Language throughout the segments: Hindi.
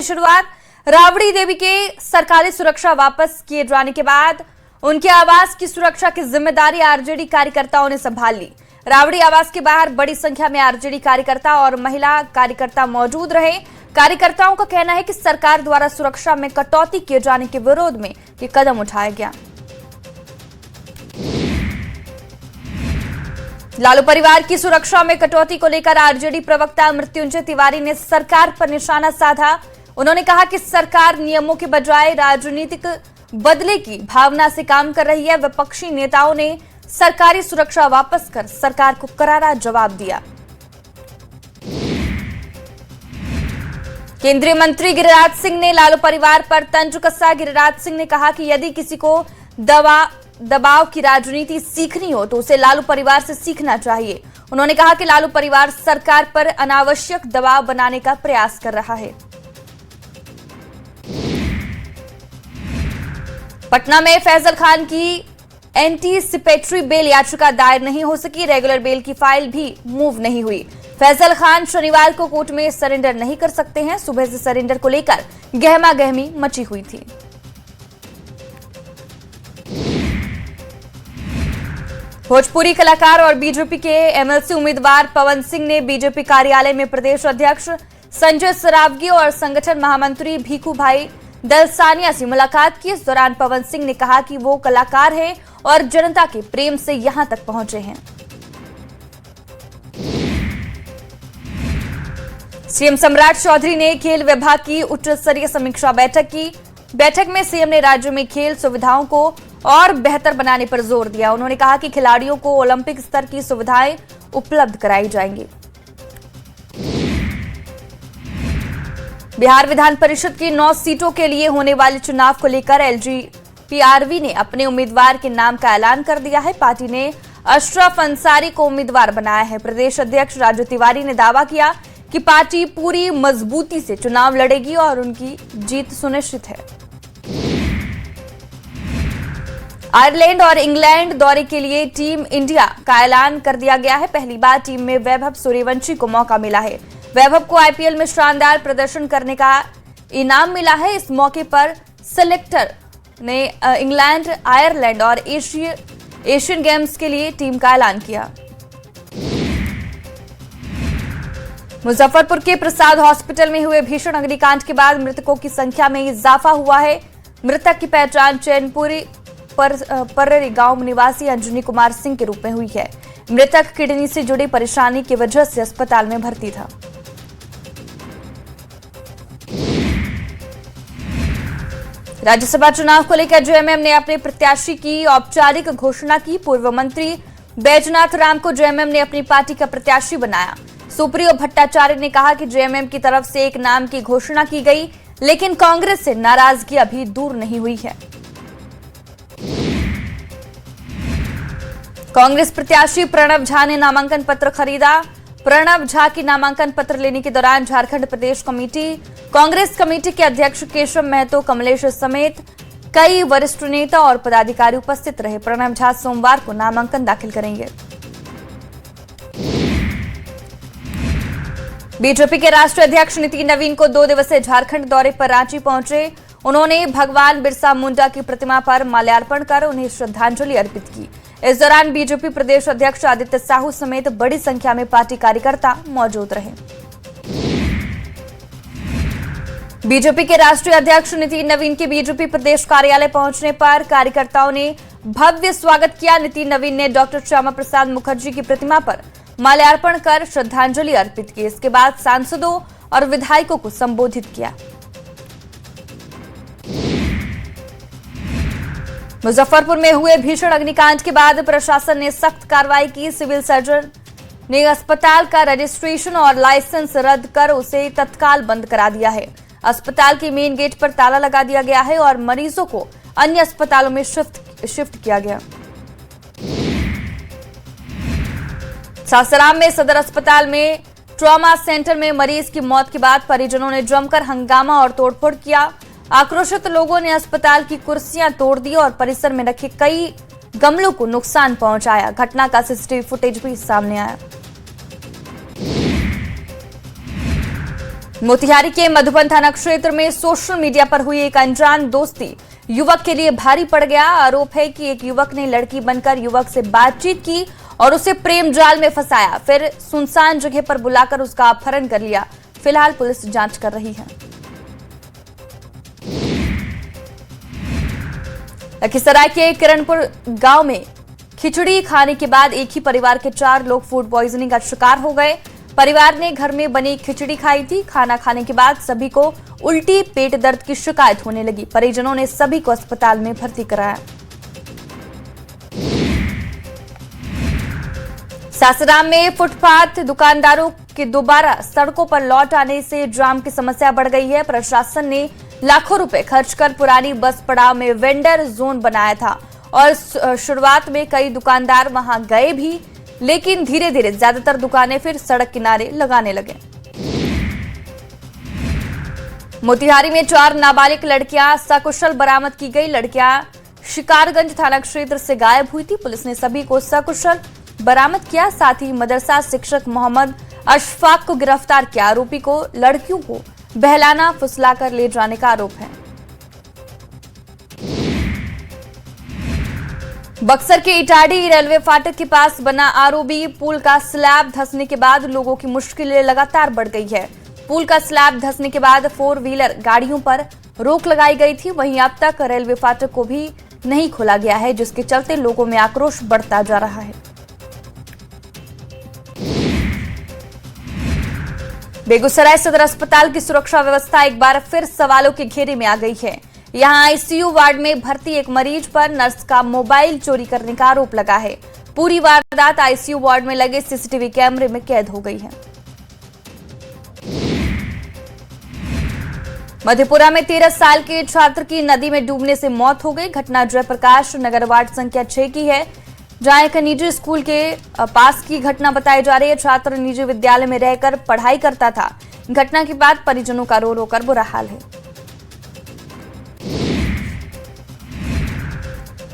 शुरुआत। राबड़ी देवी के सरकारी सुरक्षा वापस किए जाने के बाद उनके आवास की सुरक्षा की जिम्मेदारी आरजेडी कार्यकर्ताओं ने संभाल ली। राबड़ी आवास के बाहर बड़ी संख्या में आरजेडी कार्यकर्ता और महिला कार्यकर्ता मौजूद रहे। कार्यकर्ताओं का कहना है कि सरकार द्वारा सुरक्षा में कटौती किए जाने के विरोध में ये कदम उठाया गया। लालू परिवार की सुरक्षा में कटौती को लेकर आरजेडी प्रवक्ता मृत्युंजय तिवारी ने सरकार पर निशाना साधा। उन्होंने कहा कि सरकार नियमों के बजाय राजनीतिक बदले की भावना से काम कर रही है। विपक्षी नेताओं ने सरकारी सुरक्षा वापस कर सरकार को करारा जवाब दिया। केंद्रीय मंत्री गिरिराज सिंह ने लालू परिवार पर तंज कसा। गिरिराज सिंह ने कहा कि यदि किसी को दबाव की राजनीति सीखनी हो तो उसे लालू परिवार से सीखना चाहिए। उन्होंने कहा कि लालू परिवार सरकार पर अनावश्यक दबाव बनाने का प्रयास कर रहा है। पटना में फैजल खान की एंटीसिपेटरी बेल याचिका दायर नहीं हो सकी। रेगुलर बेल की फाइल भी मूव नहीं हुई। फैजल खान शनिवार को कोर्ट में सरेंडर नहीं कर सकते हैं। सुबह से सरेंडर को लेकर गहमा गहमी मची हुई थी। भोजपुरी कलाकार और बीजेपी के एमएलसी उम्मीदवार पवन सिंह ने बीजेपी कार्यालय में प्रदेश अध्यक्ष संजय सरावगी और संगठन महामंत्री भीखू भाई दलसानिया से मुलाकात की। इस दौरान पवन सिंह ने कहा कि वो कलाकार हैं और जनता के प्रेम से यहां तक पहुंचे हैं। सीएम सम्राट चौधरी ने खेल विभाग की उच्च स्तरीय समीक्षा बैठक की। बैठक में सीएम ने राज्य में खेल सुविधाओं को और बेहतर बनाने पर जोर दिया। उन्होंने कहा कि खिलाड़ियों को ओलंपिक स्तर की सुविधाएं उपलब्ध कराई जाएंगी। बिहार विधान परिषद की 9 सीटों के लिए होने वाले चुनाव को लेकर एलजेपीआरवी ने अपने उम्मीदवार के नाम का ऐलान कर दिया है। पार्टी ने अशरफ अंसारी को उम्मीदवार बनाया है। प्रदेश अध्यक्ष राजू तिवारी ने दावा किया कि पार्टी पूरी मजबूती से चुनाव लड़ेगी और उनकी जीत सुनिश्चित है। आयरलैंड और इंग्लैंड दौरे के लिए टीम इंडिया का ऐलान कर दिया गया है। पहली बार टीम में वैभव सूर्यवंशी को मौका मिला है। वैभव को आईपीएल में शानदार प्रदर्शन करने का इनाम मिला है। इस मौके पर सिलेक्टर ने इंग्लैंड, आयरलैंड और एशियन गेम्स के लिए टीम का ऐलान किया। मुजफ्फरपुर के प्रसाद हॉस्पिटल में हुए भीषण अग्निकांड के बाद मृतकों की संख्या में इजाफा हुआ है। मृतक की पहचान चैनपुरी पर्री गांव निवासी अंजनी कुमार सिंह के रूप में हुई है। मृतक किडनी से जुड़ी परेशानी की वजह से अस्पताल में भर्ती था। राज्यसभा चुनाव को लेकर जेएमएम ने अपने प्रत्याशी की औपचारिक घोषणा की। पूर्व मंत्री बैजनाथ राम को जेएमएम ने अपनी पार्टी का प्रत्याशी बनाया। सुप्रियो भट्टाचार्य ने कहा कि जेएमएम की तरफ से एक नाम की घोषणा की गई, लेकिन कांग्रेस से नाराजगी अभी दूर नहीं हुई है। कांग्रेस प्रत्याशी प्रणव झा ने नामांकन पत्र खरीदा। प्रणव झा की नामांकन पत्र लेने के दौरान झारखंड प्रदेश कांग्रेस कमेटी के अध्यक्ष केशव महतो, कमलेश समेत कई वरिष्ठ नेता और पदाधिकारी उपस्थित रहे। प्रणव झा सोमवार को नामांकन दाखिल करेंगे। बीजेपी के राष्ट्रीय अध्यक्ष नितिन नवीन को 2 दिवसीय झारखंड दौरे पर रांची पहुंचे। उन्होंने भगवान बिरसा मुंडा की प्रतिमा पर माल्यार्पण कर उन्हें श्रद्धांजलि अर्पित की। इस दौरान बीजेपी प्रदेश अध्यक्ष आदित्य साहू समेत बड़ी संख्या में पार्टी कार्यकर्ता मौजूद रहे। बीजेपी के राष्ट्रीय अध्यक्ष नितिन नवीन के बीजेपी प्रदेश कार्यालय पहुंचने पर कार्यकर्ताओं ने भव्य स्वागत किया। नितिन नवीन ने डॉक्टर श्यामा प्रसाद मुखर्जी की प्रतिमा पर माल्यार्पण कर श्रद्धांजलि अर्पित की। इसके बाद सांसदों और विधायकों को संबोधित किया। मुजफ्फरपुर में हुए भीषण अग्निकांड के बाद प्रशासन ने सख्त कार्रवाई की। सिविल सर्जन ने अस्पताल का रजिस्ट्रेशन और लाइसेंस रद्द कर उसे तत्काल बंद करा दिया है। अस्पताल के मेन गेट पर ताला लगा दिया गया है और मरीजों को अन्य अस्पतालों में शिफ्ट किया गया। सासाराम में सदर अस्पताल में ट्रॉमा सेंटर में मरीज की मौत के बाद परिजनों ने जमकर हंगामा और तोड़फोड़ किया। आक्रोशित लोगों ने अस्पताल की कुर्सियां तोड़ दी और परिसर में रखे कई गमलों को नुकसान पहुंचाया। घटना का सीसीटीवी फुटेज भी सामने आया। मोतिहारी के मधुबन थाना क्षेत्र में सोशल मीडिया पर हुई एक अनजान दोस्ती युवक के लिए भारी पड़ गया। आरोप है कि एक युवक ने लड़की बनकर युवक से बातचीत की और उसे प्रेम जाल में फंसाया, फिर सुनसान जगह पर बुलाकर उसका अपहरण कर लिया। फिलहाल पुलिस जांच कर रही है। लखीसराय के किरणपुर गांव में खिचड़ी खाने के बाद एक ही परिवार के 4 लोग फूड पॉइजनिंग का शिकार हो गए। परिवार ने घर में बनी खिचड़ी खाई थी। खाना खाने के बाद सभी को उल्टी, पेट दर्द की शिकायत होने लगी। परिजनों ने सभी को अस्पताल में भर्ती कराया। सासाराम में फुटपाथ दुकानदारों के दोबारा सड़कों पर लौट आने से जाम की समस्या बढ़ गई है। प्रशासन ने लाखों रुपए खर्च कर पुरानी बस पड़ाव में वेंडर जोन बनाया था और शुरुआत में कई दुकानदार वहां गए भी, लेकिन धीरे धीरे ज्यादातर दुकानें फिर सड़क किनारे लगाने लगे। मोतिहारी में 4 नाबालिग लड़कियां सकुशल बरामद की गई। लड़कियां शिकारगंज थाना क्षेत्र से गायब हुई थी। पुलिस ने सभी को सकुशल बरामद किया। साथ ही मदरसा शिक्षक मोहम्मद अशफाक को गिरफ्तार किया। आरोपी को लड़कियों को बहलाना फुसलाकर ले जाने का आरोप है। बक्सर के इटाडी रेलवे फाटक के पास बना आरओबी पुल का स्लैब धंसने के बाद लोगों की मुश्किलें लगातार बढ़ गई है। पुल का स्लैब धंसने के बाद 4 व्हीलर गाड़ियों पर रोक लगाई गई थी। वहीं अब तक रेलवे फाटक को भी नहीं खोला गया है, जिसके चलते लोगों में आक्रोश बढ़ता जा रहा है। बेगूसराय सदर अस्पताल की सुरक्षा व्यवस्था एक बार फिर सवालों के घेरे में आ गई है। यहां आईसीयू वार्ड में भर्ती एक मरीज पर नर्स का मोबाइल चोरी करने का आरोप लगा है। पूरी वारदात आईसीयू वार्ड में लगे सीसीटीवी कैमरे में कैद हो गई है। मधेपुरा में 13 साल के छात्र की नदी में डूबने से मौत हो गई। घटना जयप्रकाश नगर वार्ड संख्या 6 की है, जहां एक निजी स्कूल के पास की घटना बताई जा रही है। छात्र निजी विद्यालय में रहकर पढ़ाई करता था। घटना के बाद परिजनों का रो रो कर बुरा हाल है।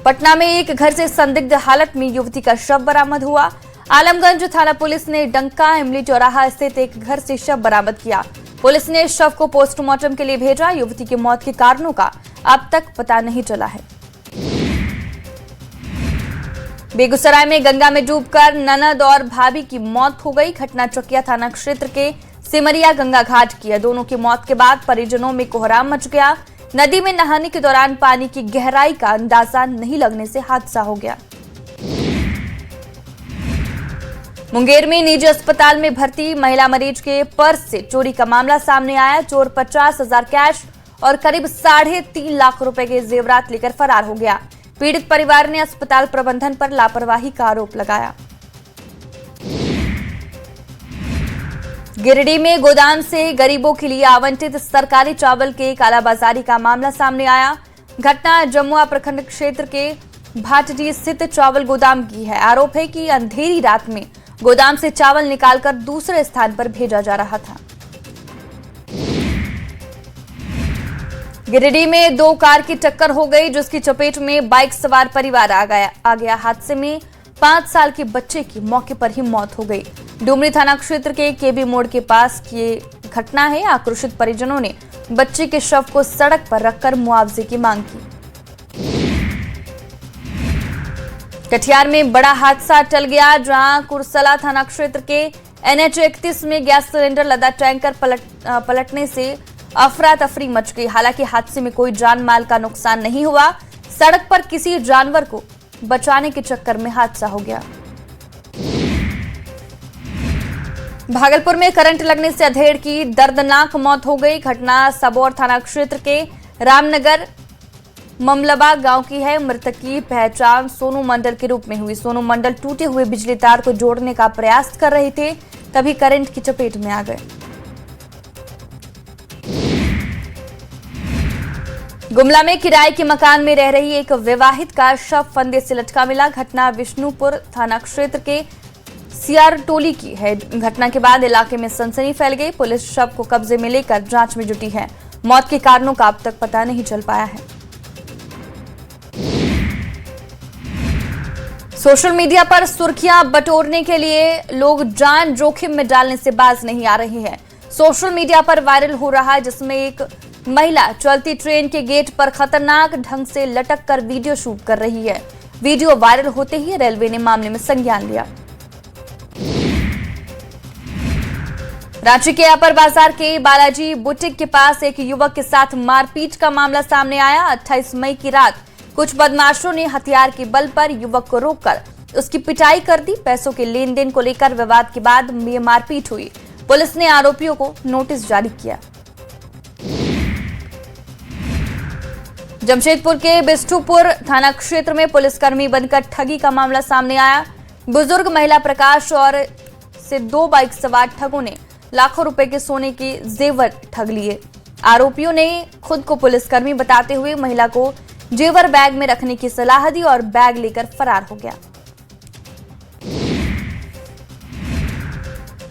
पटना में एक घर से संदिग्ध हालत में युवती का शव बरामद हुआ। आलमगंज थाना पुलिस ने डंका इमली चौराहा स्थित एक घर से शव बरामद किया। पुलिस ने शव को पोस्टमार्टम के लिए भेजा। युवती की मौत के कारणों का अब तक पता नहीं चला है। बेगूसराय में गंगा में डूबकर ननद और भाभी की मौत हो गई। घटना चकिया थाना क्षेत्र के सिमरिया गंगा घाट की है। दोनों की मौत के बाद परिजनों में कोहराम मच गया। नदी में नहाने के दौरान पानी की गहराई का अंदाजा नहीं लगने से हादसा हो गया। मुंगेर में निजी अस्पताल में भर्ती महिला मरीज के पर्स से चोरी का मामला सामने आया। चोर 50,000 कैश और करीब 3.5 लाख रुपए के जेवरात लेकर फरार हो गया। पीड़ित परिवार ने अस्पताल प्रबंधन पर लापरवाही का आरोप लगाया। गिरिडीह में गोदाम से गरीबों के लिए आवंटित सरकारी चावल के कालाबाजारी का मामला सामने आया। घटना जमुआ प्रखंड क्षेत्र के भाटडी स्थित चावल गोदाम की है। आरोप है कि अंधेरी रात में गोदाम से चावल निकालकर दूसरे स्थान पर भेजा जा रहा था। गिरिडीह में 2 कार की टक्कर हो गई, जिसकी चपेट में बाइक सवार परिवार आ गया। हादसे में 5 साल के बच्चे की मौके पर ही मौत हो गई। डुमरी थाना क्षेत्र के केबी मोड़ के पास ये घटना है। आक्रोशित परिजनों ने बच्चे के शव को सड़क पर रखकर मुआवजे की मांग की। कटिहार में बड़ा हादसा टल गया, जहां कुरसला थाना क्षेत्र के NH 31 में गैस सिलेंडर लदा टैंकर पलटने से अफरा तफरी मच गई। हालांकि हादसे में कोई जान माल का नुकसान नहीं हुआ। सड़क पर किसी जानवर को बचाने के चक्कर में हादसा हो गया। भागलपुर में करंट लगने से अधेड़ की दर्दनाक मौत हो गई। घटना सबौर थाना क्षेत्र के रामनगर ममलबा गांव की है। मृतक की पहचान सोनू मंडल के रूप में हुई। सोनू मंडल टूटे हुए बिजली तार को जोड़ने का प्रयास कर रहे थे, तभी करंट की चपेट में आ गए। गुमला में किराए के मकान में रह रही एक विवाहित का शव फंदे से लटका मिला। घटना विष्णुपुर थाना क्षेत्र के सियार टोली की है। घटना के बाद इलाके में सनसनी फैल गई। पुलिस शव को कब्जे में लेकर जांच में जुटी है। मौत के कारणों का अब तक पता नहीं चल पाया है। सोशल मीडिया पर सुर्खियां बटोरने के लिए लोग जान जोखिम में डालने से बाज नहीं आ रहे हैं। सोशल मीडिया पर वायरल हो रहा है, जिसमें एक महिला चलती ट्रेन के गेट पर खतरनाक ढंग से लटक कर वीडियो शूट कर रही है। वीडियो वायरल होते ही रेलवे ने मामले में संज्ञान लिया। रांची के अपर बाजार के बालाजी बुटीक के पास एक युवक के साथ मारपीट का मामला सामने आया। 28 मई की रात कुछ बदमाशों ने हथियार के बल पर युवक को रोककर उसकी पिटाई कर दी। पैसों के लेन देन को लेकर विवाद के बाद ये मारपीट हुई। पुलिस ने आरोपियों को नोटिस जारी किया। जमशेदपुर के बिष्टुपुर थाना क्षेत्र में पुलिसकर्मी बनकर ठगी का मामला सामने आया। बुजुर्ग महिला प्रकाश और से 2 बाइक सवार ठगों ने लाखों रुपए के सोने के जेवर ठग लिए। आरोपियों ने खुद को पुलिसकर्मी बताते हुए महिला को जेवर बैग में रखने की सलाह दी और बैग लेकर फरार हो गया।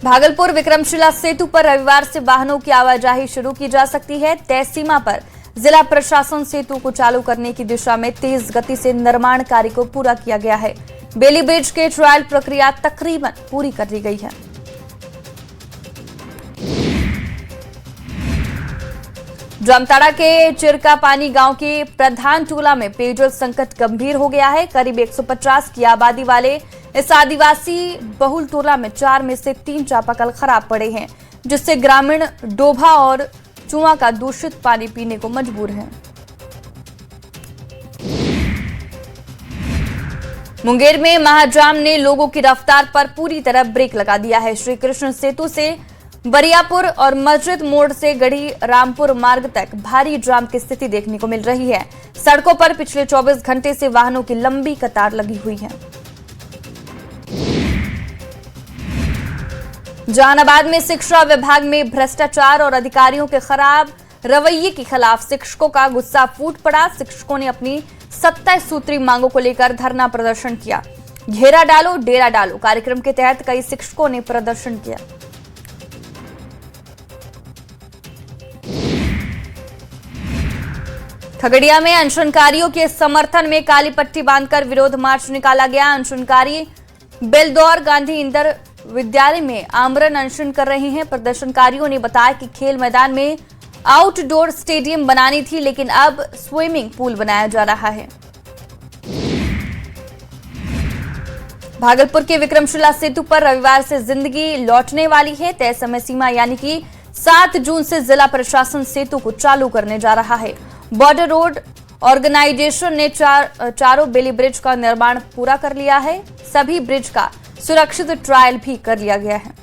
भागलपुर विक्रमशिला सेतु पर रविवार से वाहनों की आवाजाही शुरू की जा सकती है। तय सीमा पर जिला प्रशासन सेतु को चालू करने की दिशा में तेज गति से निर्माण कार्य को पूरा किया गया है। बेली ब्रिज के ट्रायल प्रक्रिया तकरीबन पूरी कर ली गई है। जामताड़ा के चिरकापानी गांव के प्रधान टोला में पेयजल संकट गंभीर हो गया है। करीब 150 की आबादी वाले इस आदिवासी बहुल टोला में 4 में से 3 चापाकल खराब पड़े हैं, जिससे ग्रामीण डोभा और चुआ का दूषित पानी पीने को मजबूर हैं। मुंगेर में महाजाम ने लोगों की रफ्तार पर पूरी तरह ब्रेक लगा दिया है। श्री कृष्ण सेतु से बरियापुर और मस्जिद मोड़ से गढ़ी रामपुर मार्ग तक भारी जाम की स्थिति देखने को मिल रही है। सड़कों पर पिछले 24 घंटे से वाहनों की लंबी कतार लगी हुई है। जहानाबाद में शिक्षा विभाग में भ्रष्टाचार और अधिकारियों के खराब रवैये के खिलाफ शिक्षकों का गुस्सा फूट पड़ा। शिक्षकों ने अपनी 27 सूत्री मांगों को लेकर धरना प्रदर्शन किया। घेरा डालो डेरा डालो कार्यक्रम के तहत कई शिक्षकों ने प्रदर्शन किया। खगड़िया में अनशनकारियों के समर्थन में काली पट्टी बांधकर विरोध मार्च निकाला गया। अनशनकारी बेलदौर गांधी इंदर विद्यालय में आमरण अनशन कर रहे हैं। प्रदर्शनकारियों ने बताया कि खेल मैदान में आउटडोर स्टेडियम बनानी थी, लेकिन अब स्विमिंग पूल बनाया जा रहा है। भागलपुर के विक्रमशिला सेतु पर रविवार से जिंदगी लौटने वाली है। तय समय सीमा यानी कि 7 जून से जिला प्रशासन सेतु को चालू करने जा रहा है। बॉर्डर रोड ऑर्गेनाइजेशन ने चारों बेली ब्रिज का निर्माण पूरा कर लिया है। सभी ब्रिज का सुरक्षित ट्रायल भी कर लिया गया है।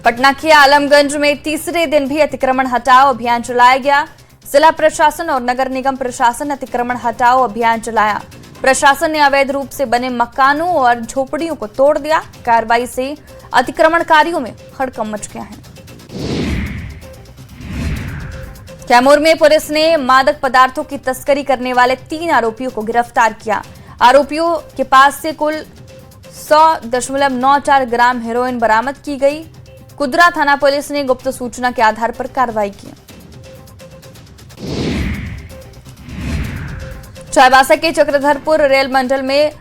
पटना के आलमगंज में तीसरे दिन भी अतिक्रमण हटाओ अभियान चलाया गया। जिला प्रशासन और नगर निगम प्रशासन अतिक्रमण हटाओ अभियान चलाया। प्रशासन ने अवैध रूप से बने मकानों और झोपड़ियों को तोड़ दिया। कार्रवाई से अतिक्रमणकारियों में हड़कंप मच गया है। कैमूर में पुलिस ने मादक पदार्थों की तस्करी करने वाले 3 आरोपियों को गिरफ्तार किया। आरोपियों के पास से कुल 100.94 ग्राम हेरोइन बरामद की गई। कुदरा थाना पुलिस ने गुप्त सूचना के आधार पर कार्रवाई की। चाईबासा के चक्रधरपुर रेल मंडल में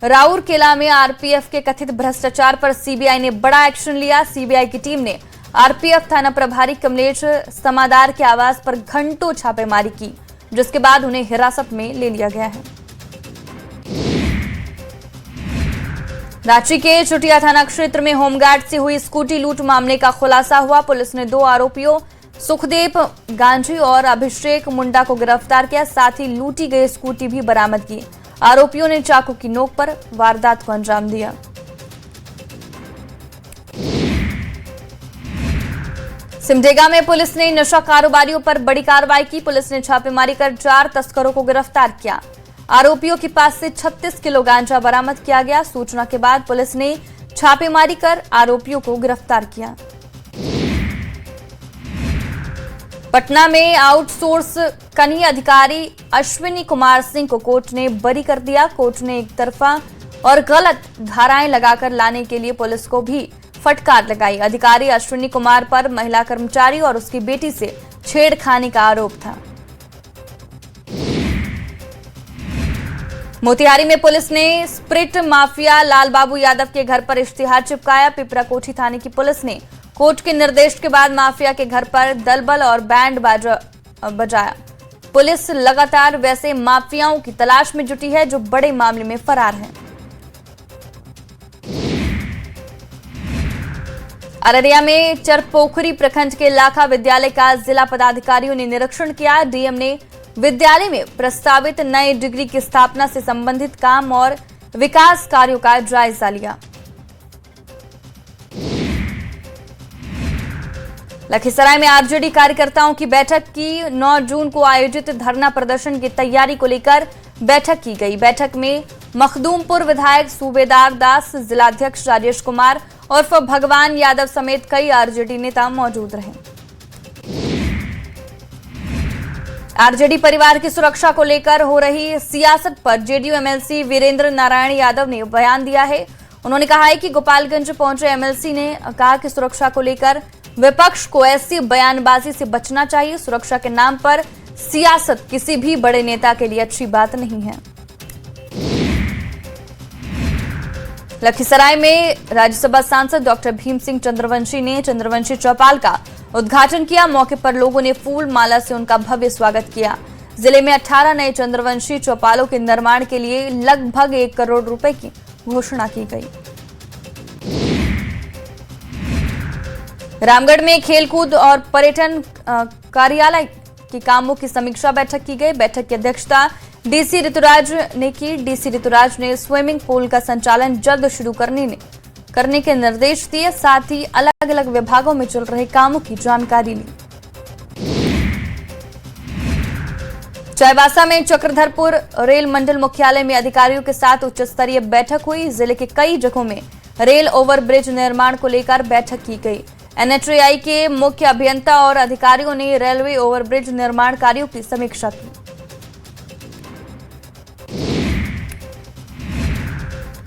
राउरकेला में आरपीएफ के कथित भ्रष्टाचार पर सीबीआई ने बड़ा एक्शन लिया। सीबीआई की टीम ने आरपीएफ थाना प्रभारी कमलेश समादार के आवास पर घंटों छापेमारी की, जिसके बाद उन्हें हिरासत में ले लिया गया है। रांची के चुटिया थाना क्षेत्र में होमगार्ड से हुई स्कूटी लूट मामले का खुलासा हुआ। पुलिस ने 2 आरोपियों सुखदेव गांधी और अभिषेक मुंडा को गिरफ्तार किया। साथ ही लूटी गई स्कूटी भी बरामद की। आरोपियों ने चाकू की नोक पर वारदात को अंजाम दिया। सिमडेगा में पुलिस ने नशा कारोबारियों पर बड़ी कार्रवाई की। पुलिस ने छापेमारी कर 4 तस्करों को गिरफ्तार किया। आरोपियों के पास से 36 किलो गांजा बरामद किया गया। सूचना के बाद पुलिस ने छापेमारी कर आरोपियों को गिरफ्तार किया। पटना में आउटसोर्स कनीय अधिकारी अश्विनी कुमार सिंह को कोर्ट ने बरी कर दिया। कोर्ट ने एक तरफा और गलत धाराएं लगाकर लाने के लिए पुलिस को भी फटकार लगाई। अधिकारी अश्विनी कुमार पर महिला कर्मचारी और उसकी बेटी से छेड़खानी का आरोप था। मोतिहारी में पुलिस ने स्प्रिट माफिया लाल बाबू यादव के घर पर इश्तिहार चिपकाया। पिपरा कोठी थाने की पुलिस ने कोर्ट के निर्देश के बाद माफिया के घर पर दलबल और बैंड बाजा बजाया। पुलिस लगातार वैसे माफियाओं की तलाश में जुटी है जो बड़े मामले में फरार हैं। अररिया में चरपोखरी प्रखंड के लाखा विद्यालय का जिला पदाधिकारियों ने निरीक्षण किया। डीएम ने विद्यालय में प्रस्तावित नए डिग्री की स्थापना से संबंधित काम और विकास कार्यों का जायजा लिया। लखीसराय में आरजेडी कार्यकर्ताओं की बैठक की। 9 जून को आयोजित धरना प्रदर्शन की तैयारी को लेकर बैठक की गई। बैठक में मखदूमपुर विधायक सूबेदार दास, जिलाध्यक्ष राजेश कुमार उर्फ भगवान यादव समेत कई आरजेडी नेता मौजूद रहे। आरजेडी परिवार की सुरक्षा को लेकर हो रही सियासत पर जेडीयू एमएलसी वीरेंद्र नारायण यादव ने बयान दिया है। उन्होंने कहा है कि गोपालगंज पहुंचे एमएलसी ने कहा कि सुरक्षा को लेकर विपक्ष को ऐसी बयानबाजी से बचना चाहिए। सुरक्षा के नाम पर सियासत किसी भी बड़े नेता के लिए अच्छी बात नहीं है। लखीसराय में राज्यसभा सांसद डॉक्टर भीम सिंह चंद्रवंशी ने चंद्रवंशी चौपाल का उद्घाटन किया। मौके पर लोगों ने फूल माला से उनका भव्य स्वागत किया। जिले में 18 नए चंद्रवंशी चौपालों के निर्माण के लिए लगभग 1 करोड़ रुपए की घोषणा की गई। रामगढ़ में खेलकूद और पर्यटन कार्यालय के कामों की समीक्षा बैठक की गई। बैठक की अध्यक्षता डीसी ऋतुराज ने की। डीसी ऋतुराज ने स्विमिंग पूल का संचालन जल्द शुरू करने के निर्देश दिए। साथ ही अलग अलग विभागों में चल रहे कामों की जानकारी ली। चाईबासा में चक्रधरपुर रेल मंडल मुख्यालय में अधिकारियों के साथ उच्च स्तरीय बैठक हुई। जिले के कई जगहों में रेल ओवरब्रिज निर्माण को लेकर बैठक की गई। एनएचएआई के मुख्य अभियंता और अधिकारियों ने रेलवे ओवरब्रिज निर्माण कार्यों की समीक्षा की।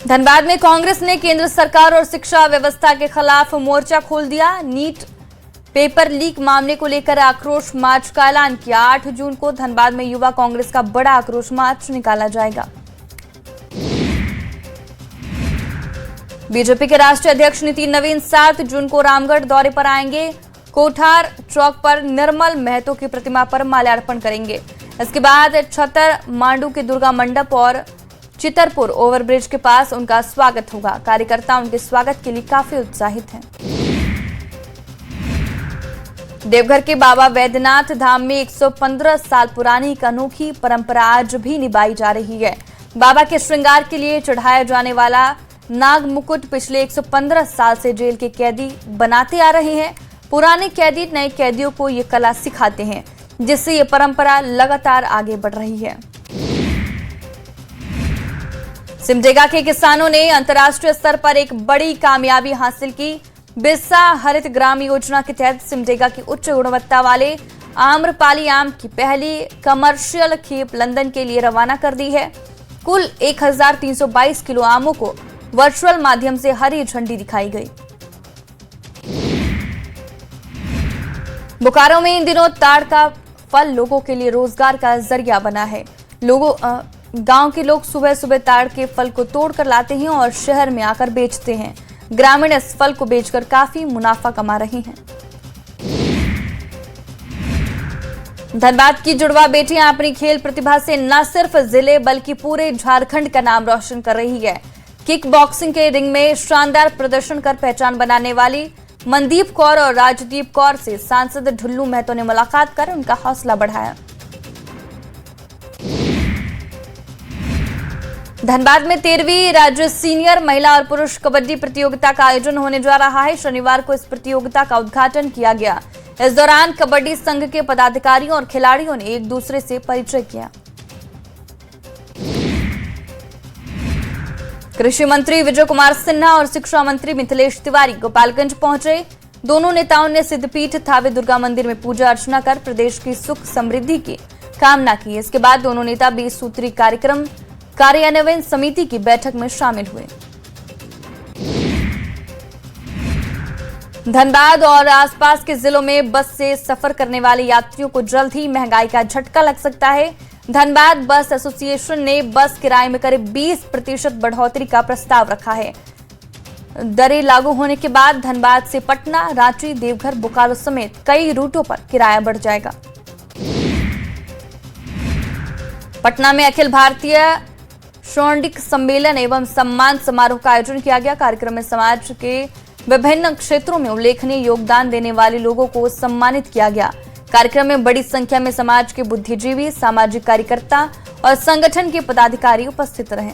धनबाद में कांग्रेस ने केंद्र सरकार और शिक्षा व्यवस्था के खिलाफ मोर्चा खोल दिया। नीट पेपर लीक मामले को लेकर आक्रोश मार्च का ऐलान किया। 8 जून को धनबाद में युवा कांग्रेस का बड़ा आक्रोश मार्च निकाला जाएगा। बीजेपी के राष्ट्रीय अध्यक्ष नितिन नवीन 7 जून को रामगढ़ दौरे पर आएंगे। कोठार चौक पर निर्मल महतो की प्रतिमा पर माल्यार्पण करेंगे। इसके बाद छतर मांडू के दुर्गा मंडप और चितरपुर ओवरब्रिज के पास उनका स्वागत होगा। कार्यकर्ता उनके स्वागत के लिए काफी उत्साहित हैं। देवघर के बाबा वैद्यनाथ धाम में 115 साल पुरानी एक अनोखी परंपरा आज भी निभाई जा रही है। बाबा के श्रृंगार के लिए चढ़ाया जाने वाला नाग मुकुट पिछले 115 साल से जेल के कैदी बनाते आ रहे हैं। पुराने कैदी नए कैदियों को ये कला सिखाते हैं, जिससे ये परंपरा लगातार आगे बढ़ रही है। सिमडेगा के किसानों ने अंतर्राष्ट्रीय स्तर पर एक बड़ी कामयाबी हासिल की। बिरसा हरित ग्राम योजना के तहत सिमडेगा की उच्च गुणवत्ता वाले आम्रपाली आम की पहली कमर्शियल खेप लंदन के लिए रवाना कर दी है। कुल 1322 किलो आमों को वर्चुअल माध्यम से हरी झंडी दिखाई गई। बोकारो में इन दिनों ताड़ का फल लोगों के लिए रोजगार का जरिया बना है। गांव के लोग सुबह सुबह ताड़ के फल को तोड़कर लाते हैं और शहर में आकर बेचते हैं। ग्रामीण इस फल को बेचकर काफी मुनाफा कमा रहे हैं। धनबाद की जुड़वा बेटियां अपनी खेल प्रतिभा से न सिर्फ जिले बल्कि पूरे झारखंड का नाम रोशन कर रही है। किक बॉक्सिंग के रिंग में शानदार प्रदर्शन कर पहचान बनाने वाली मनदीप कौर और राजदीप कौर से सांसद ढुल्लू महतो ने मुलाकात कर उनका हौसला बढ़ाया। धनबाद में 13वीं राज्य सीनियर महिला और पुरुष कबड्डी प्रतियोगिता का आयोजन होने जा रहा है। शनिवार को इस प्रतियोगिता का उद्घाटन किया गया। इस दौरान कबड्डी संघ के पदाधिकारियों और खिलाड़ियों ने एक दूसरे से परिचय किया। कृषि मंत्री विजय कुमार सिन्हा और शिक्षा मंत्री मिथिलेश तिवारी गोपालगंज पहुंचे। दोनों नेताओं ने सिद्धपीठ थावे दुर्गा मंदिर में पूजा अर्चना कर प्रदेश की सुख समृद्धि की कामना की। इसके बाद दोनों नेता 20 सूत्री कार्यक्रम कार्यान्वयन समिति की बैठक में शामिल हुए। धनबाद और आसपास के जिलों में बस से सफर करने वाले यात्रियों को जल्द ही महंगाई का झटका लग सकता है। धनबाद बस एसोसिएशन ने बस किराए में करीब 20% बढ़ोतरी का प्रस्ताव रखा है। दरें लागू होने के बाद धनबाद से पटना, रांची, देवघर, बोकारो समेत कई रूटों पर किराया बढ़ जाएगा। पटना में अखिल भारतीय शौंडिक सम्मेलन एवं सम्मान समारोह का आयोजन किया गया। कार्यक्रम में समाज के विभिन्न क्षेत्रों में उल्लेखनीय योगदान देने वाले लोगों को सम्मानित किया गया। कार्यक्रम में बड़ी संख्या में समाज के बुद्धिजीवी, सामाजिक कार्यकर्ता और संगठन के पदाधिकारी उपस्थित रहे।